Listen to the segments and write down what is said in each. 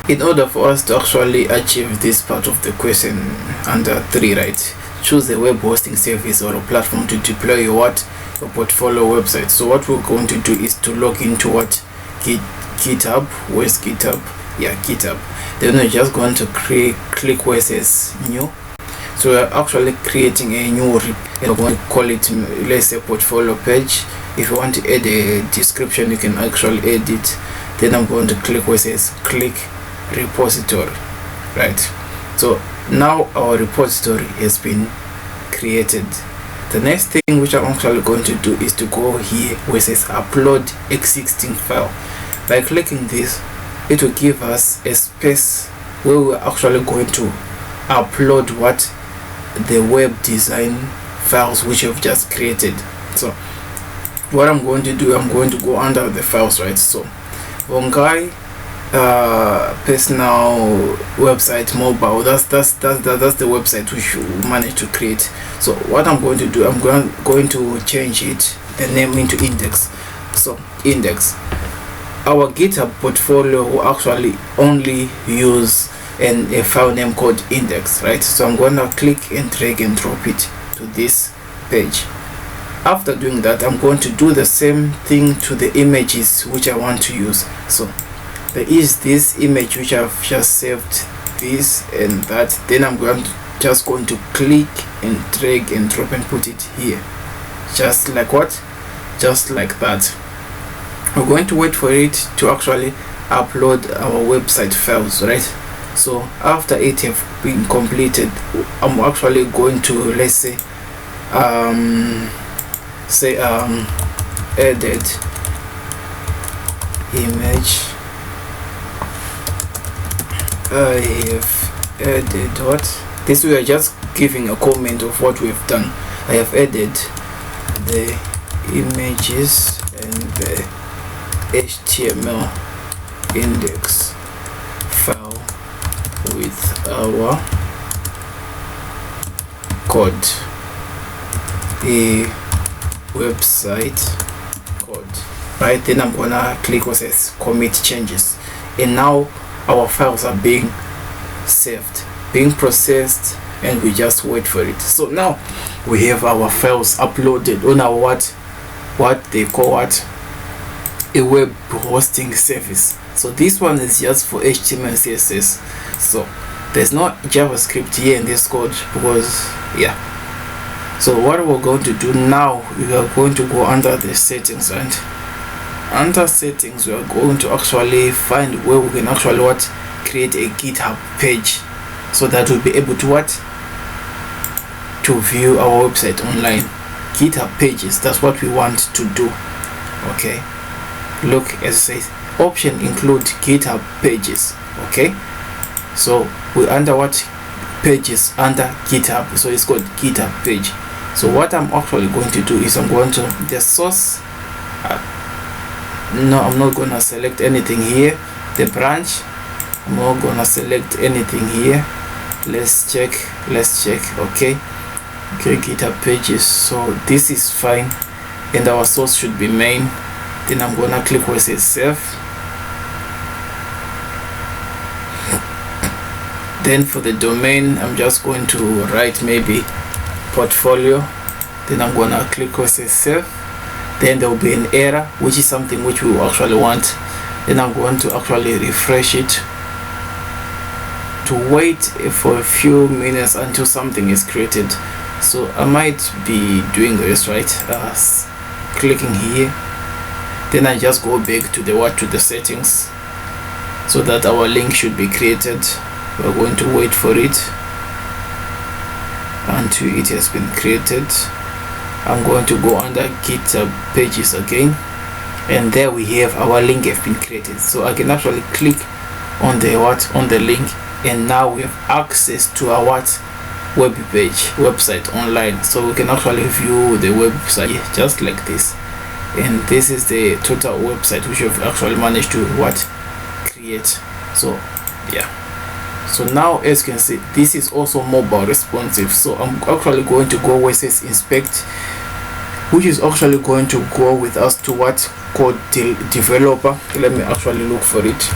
In order for us to actually achieve this part of the question under 3, right, choose a web hosting service or a platform to deploy your portfolio website. So what we're going to do is to log into GitHub. Where's GitHub? Yeah, GitHub. Then we're just going to click where it says new. So we're actually creating a new and we're going to call it, let's say, portfolio page. If you want to add a description, you can actually add it. Then I'm going to click where it says click repository, right? So now our repository has been created. The next thing which I'm actually going to do is to go here where it says upload existing file. By clicking this, it will give us a space where we're actually going to upload the web design files which you've just created. So what I'm going to do, I'm going to go under the files, right? So Vongai personal website mobile, that's the website which you managed to create. So what I'm going to do, I'm going to change the name into index. So index, our GitHub portfolio will actually only use a file name called index, right? So I'm going to click and drag and drop it to this page. After doing that, I'm going to do the same thing to the images which I want to use. So there is this image which I've just saved, this and that. Then I'm just going to click and drag and drop and put it here, just like just like that. We're going to wait for it to actually upload our website files, right? So after it have been completed, I'm actually going to, let's say edit image. I have added this. We are just giving a comment of what we've done. I have added the images and the HTML index file with our code, a website code, right? Then I'm gonna click what says commit changes, and now our files are being saved, being processed, and we just wait for it. So now we have our files uploaded on our what they call a web hosting service. So this one is just for HTML and CSS. So there's no JavaScript here in this code because yeah. So what we're going to do now, we are going to go under the settings, and under settings we are going to actually find where we can actually create a GitHub page, so that we'll be able to to view our website online. GitHub pages, that's what we want to do. Okay, look, as it says, option include GitHub pages. Okay, so we under pages under GitHub, so it's called GitHub page. So what I'm actually going to do is I'm going to the source. No, I'm not gonna select anything here. The branch, I'm not gonna select anything here. Let's check. Okay, GitHub pages. So this is fine, and our source should be main. Then I'm gonna click where it says save. Then for the domain, I'm just going to write maybe portfolio. Then I'm gonna click where it says save. Then there will be an error, which is something which we actually want. Then I'm going to actually refresh it to wait for a few minutes until something is created. So I might be doing this right, clicking here. Then I just go back to the settings, so that our link should be created. We're going to wait for it until it has been created. I'm going to go under GitHub pages again, and there we have our link have been created. So I can actually click on the link, and now we have access to our website online. So we can actually view the website just like this, and this is the total website which we've actually managed to create. So yeah. So now, as you can see, this is also mobile responsive. So I'm actually going to go where it says inspect, which is actually going to go with us to code developer. Let me actually look for it.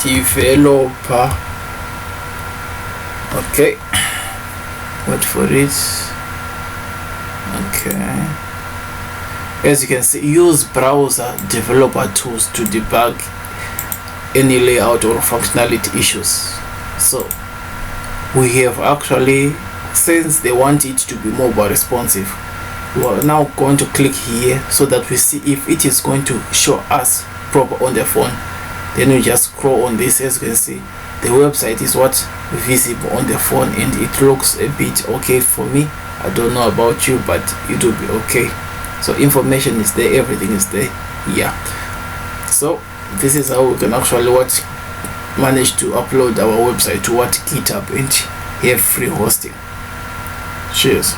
developer. Okay, wait for it. Okay, as you can see, use browser developer tools to debug any layout or functionality issues. So we have actually, since they want it to be mobile responsive, we are now going to click here so that we see if it is going to show us proper on the phone. Then we just scroll on this. As you can see, the website is what visible on the phone, and it looks a bit okay for me. I don't know about you, but it will be okay. So information is there, everything is there. Yeah, so this is how we can actually manage to upload our website to Github and have free hosting. Cheers.